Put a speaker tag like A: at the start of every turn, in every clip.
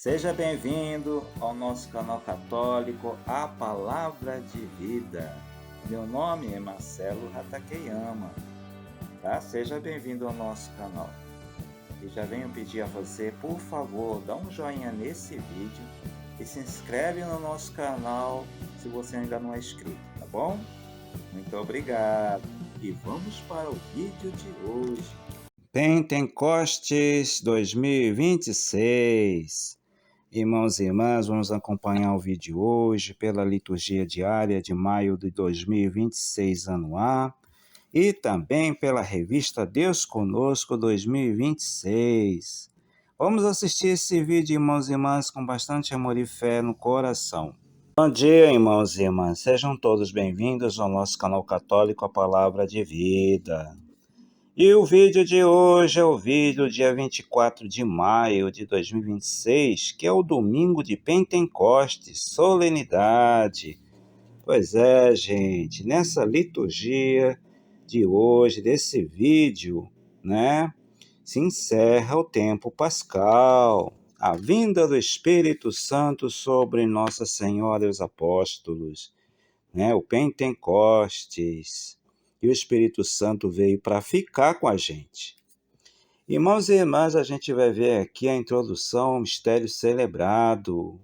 A: Seja bem-vindo ao nosso canal católico A Palavra de Vida. Meu nome é Marcelo Hatakeyama, tá? Seja bem-vindo ao nosso canal. E já venho pedir a você, por favor, dá um joinha nesse vídeo e se inscreve no nosso canal se você ainda não é inscrito, tá bom? Muito obrigado. E vamos para o vídeo de hoje. Pentecostes 2026. Irmãos e irmãs, vamos acompanhar o vídeo de hoje pela liturgia diária de maio de 2026, ano A, e também pela revista Deus Conosco 2026. Vamos assistir esse vídeo, irmãos e irmãs, com bastante amor e fé no coração. Bom dia, irmãos e irmãs. Sejam todos bem-vindos ao nosso canal católico A Palavra de Vida. E o vídeo de hoje é o vídeo do dia 24 de maio de 2026, que é o domingo de Pentecostes, solenidade. Pois é, gente, nessa liturgia de hoje, desse vídeo, né, se encerra o tempo pascal, a vinda do Espírito Santo sobre Nossa Senhora e os apóstolos, né, o Pentecostes. E o Espírito Santo veio para ficar com a gente. Irmãos e irmãs, a gente vai ver aqui a introdução ao mistério celebrado.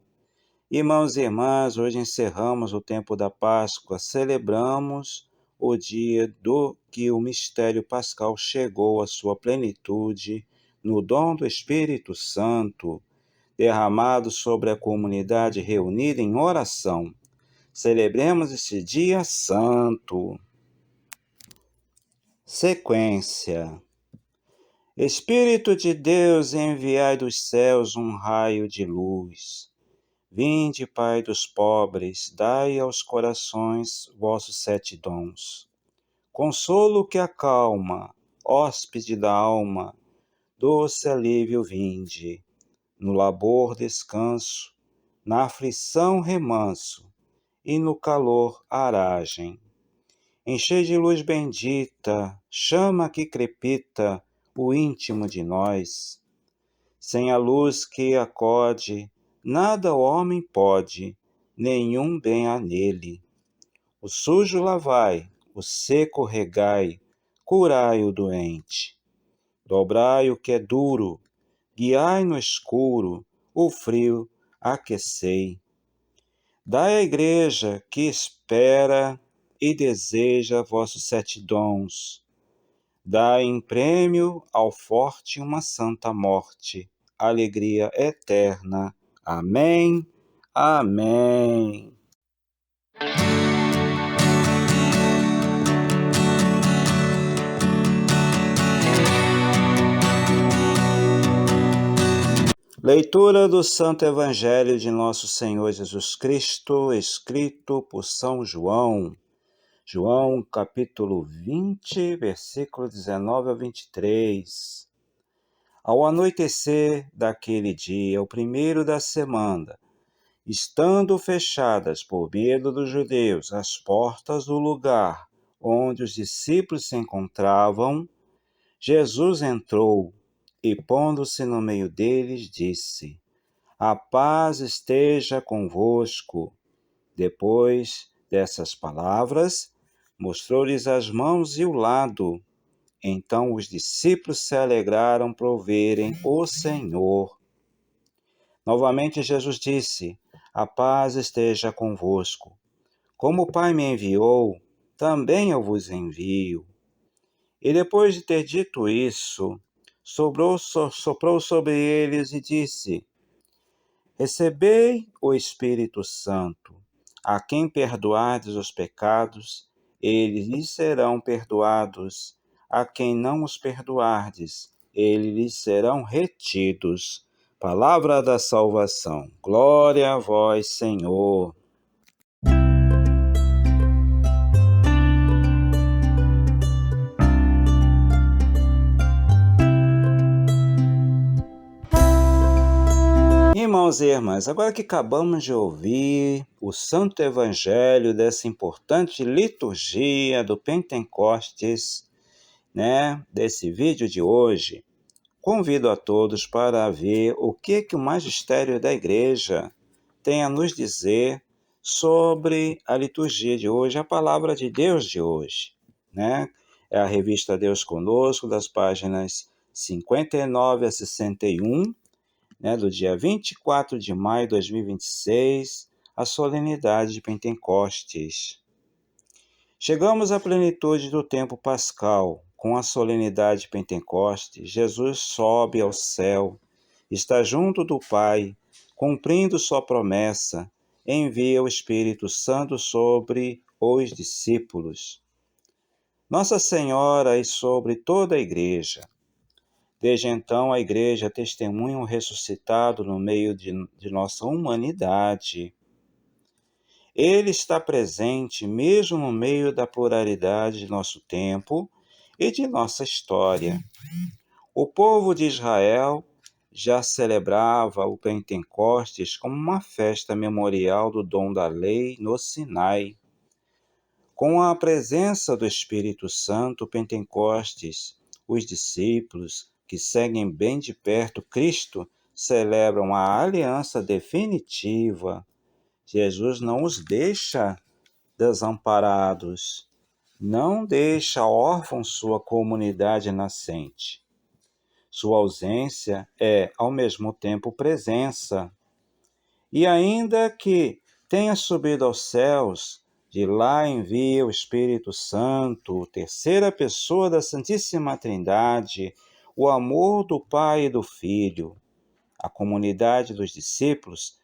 A: Irmãos e irmãs, hoje encerramos o tempo da Páscoa, celebramos o dia do que o mistério pascal chegou à sua plenitude no dom do Espírito Santo, derramado sobre a comunidade reunida em oração. Celebremos esse dia santo. Sequência. Espírito de Deus, enviai dos céus um raio de luz. Vinde, Pai dos pobres, dai aos corações vossos 7 dons. Consolo que acalma, hóspede da alma, doce alívio vinde. No labor descanso, na aflição remanso, e no calor aragem. Enchei de luz bendita, chama que crepita o íntimo de nós. Sem a luz que acode, nada o homem pode, nenhum bem há nele. O sujo lavai, o seco regai, curai o doente. Dobrai o que é duro, guiai no escuro, o frio aquecei. Dai à igreja que espera e deseja vossos 7 dons. Dai em prêmio ao forte uma santa morte, alegria eterna. Amém. Amém. Leitura do Santo Evangelho de Nosso Senhor Jesus Cristo, escrito por São João. João, capítulo 20, versículo 19 a 23. Ao anoitecer daquele dia, o primeiro da semana, estando fechadas por medo dos judeus as portas do lugar onde os discípulos se encontravam, Jesus entrou e, pondo-se no meio deles, disse: A paz esteja convosco. Depois dessas palavras, mostrou-lhes as mãos e o lado. Então os discípulos se alegraram por verem o Senhor. Novamente Jesus disse: A paz esteja convosco. Como o Pai me enviou, também eu vos envio. E depois de ter dito isso, soprou sobre eles e disse: Recebei o Espírito Santo. A quem perdoardes os pecados, eles lhes serão perdoados. A quem não os perdoardes, eles lhes serão retidos. Palavra da salvação. Glória a vós, Senhor. Irmãos e irmãs, agora que acabamos de ouvir o Santo Evangelho dessa importante liturgia do Pentecostes, né, desse vídeo de hoje, convido a todos para ver o que o magistério da Igreja tem a nos dizer sobre a liturgia de hoje, a palavra de Deus de hoje, né? É a revista Deus Conosco, das páginas 59 a 61, né, do dia 24 de maio de 2026, a solenidade de Pentecostes. Chegamos à plenitude do tempo pascal. Com a solenidade de Pentecostes, Jesus sobe ao céu, está junto do Pai, cumprindo sua promessa, envia o Espírito Santo sobre os discípulos. Nossa Senhora e sobre toda a Igreja. Desde então, a Igreja testemunha o ressuscitado no meio de nossa humanidade. Ele está presente mesmo no meio da pluralidade de nosso tempo e de nossa história. O povo de Israel já celebrava o Pentecostes como uma festa memorial do dom da lei no Sinai. Com a presença do Espírito Santo, Pentecostes, os discípulos que seguem bem de perto Cristo celebram a aliança definitiva. Jesus não os deixa desamparados, não deixa órfão sua comunidade nascente. Sua ausência é, ao mesmo tempo, presença. E ainda que tenha subido aos céus, de lá envia o Espírito Santo, terceira pessoa da Santíssima Trindade, o amor do Pai e do Filho. A comunidade dos discípulos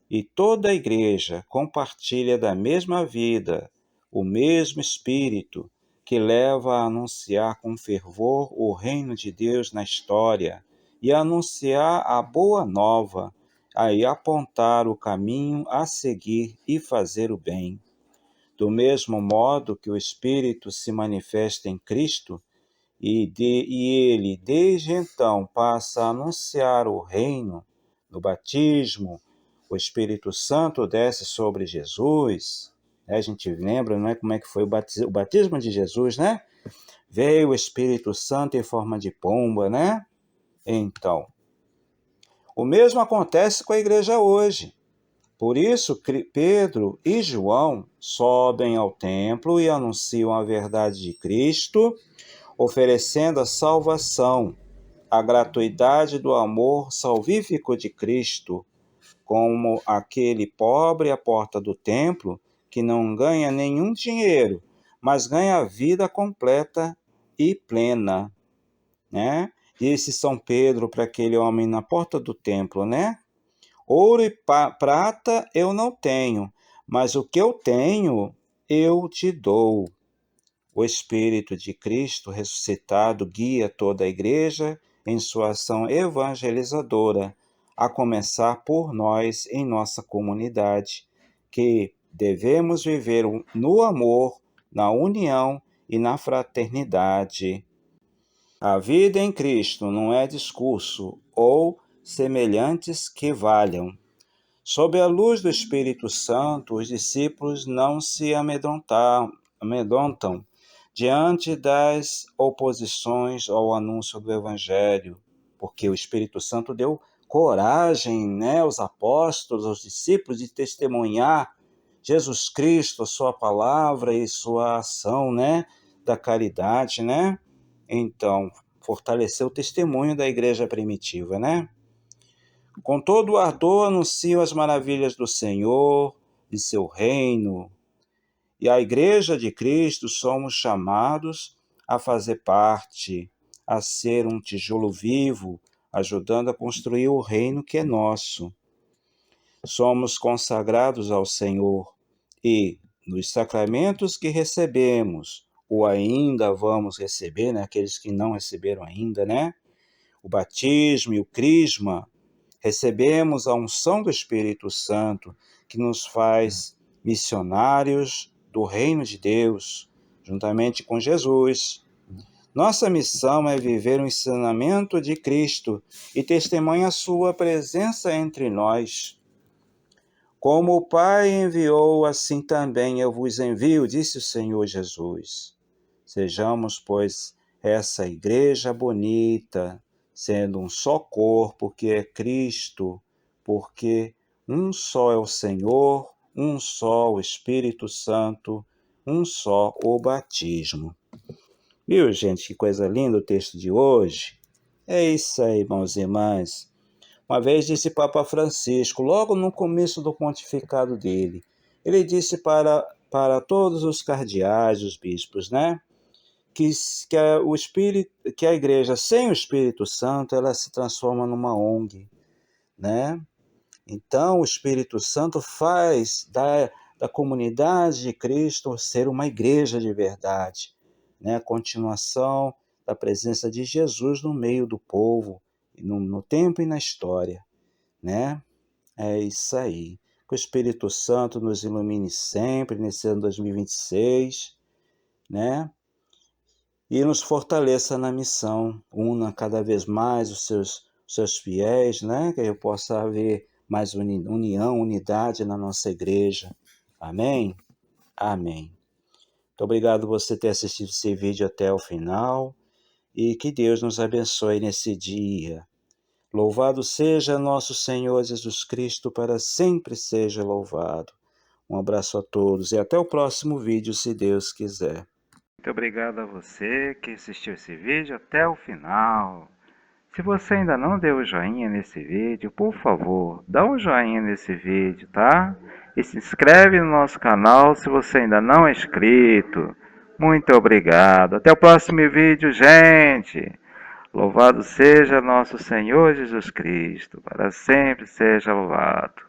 A: e toda a Igreja compartilha da mesma vida, o mesmo Espírito, que leva a anunciar com fervor o reino de Deus na história e a anunciar a boa nova, aí apontar o caminho a seguir e fazer o bem. Do mesmo modo que o Espírito se manifesta em Cristo, e ele, desde então, passa a anunciar o reino, no batismo, o Espírito Santo desce sobre Jesus. A gente lembra, não é, como é que foi o batismo de Jesus, né? Veio o Espírito Santo em forma de pomba, né? Então, o mesmo acontece com a igreja hoje. Por isso, Pedro e João sobem ao templo e anunciam a verdade de Cristo, oferecendo a salvação, a gratuidade do amor salvífico de Cristo, como aquele pobre à porta do templo que não ganha nenhum dinheiro, mas ganha a vida completa e plena, né? Disse São Pedro para aquele homem na porta do templo, né? Ouro e prata eu não tenho, mas o que eu tenho eu te dou. O Espírito de Cristo ressuscitado guia toda a Igreja em sua ação evangelizadora, a começar por nós em nossa comunidade, que devemos viver no amor, na união e na fraternidade. A vida em Cristo não é discurso ou semelhantes que valham. Sob a luz do Espírito Santo, os discípulos não se amedrontam diante das oposições ao anúncio do Evangelho, porque o Espírito Santo deu coragem, né, aos apóstolos, aos discípulos, de testemunhar Jesus Cristo, a sua palavra e sua ação, né, da caridade, né? Então, fortaleceu o testemunho da igreja primitiva, né? Com todo o ardor anunciam as maravilhas do Senhor, de seu reino. E a Igreja de Cristo somos chamados a fazer parte, a ser um tijolo vivo, ajudando a construir o reino que é nosso. Somos consagrados ao Senhor e, nos sacramentos que recebemos, ou ainda vamos receber, né, aqueles que não receberam ainda, né? O batismo e o crisma, recebemos a unção do Espírito Santo, que nos faz missionários do reino de Deus, juntamente com Jesus. Nossa missão é viver o ensinamento de Cristo e testemunhar a sua presença entre nós. Como o Pai enviou, assim também eu vos envio, disse o Senhor Jesus. Sejamos, pois, essa igreja bonita, sendo um só corpo, que é Cristo, porque um só é o Senhor, um só o Espírito Santo, um só o batismo. Viu, gente, que coisa linda o texto de hoje? É isso aí, irmãos e irmãs. Uma vez disse Papa Francisco, logo no começo do pontificado dele, ele disse para todos os cardeais, os bispos, né? Que a igreja sem o Espírito Santo ela se transforma numa ONG, né? Então o Espírito Santo faz da comunidade de Cristo ser uma igreja de verdade, né? A continuação da presença de Jesus no meio do povo, no tempo e na história, né? É isso aí. Que o Espírito Santo nos ilumine sempre nesse ano 2026, né? E nos fortaleça na missão, una cada vez mais os seus fiéis, né? Que eu possa haver mais união, unidade na nossa igreja. Amém? Amém. Muito obrigado por você ter assistido esse vídeo até o final e que Deus nos abençoe nesse dia. Louvado seja nosso Senhor Jesus Cristo, para sempre seja louvado. Um abraço a todos e até o próximo vídeo, se Deus quiser. Muito obrigado a você que assistiu esse vídeo até o final. Se você ainda não deu o joinha nesse vídeo, por favor, dá um joinha nesse vídeo, tá? E se inscreve no nosso canal se você ainda não é inscrito. Muito obrigado. Até o próximo vídeo, gente. Louvado seja nosso Senhor Jesus Cristo, para sempre seja louvado.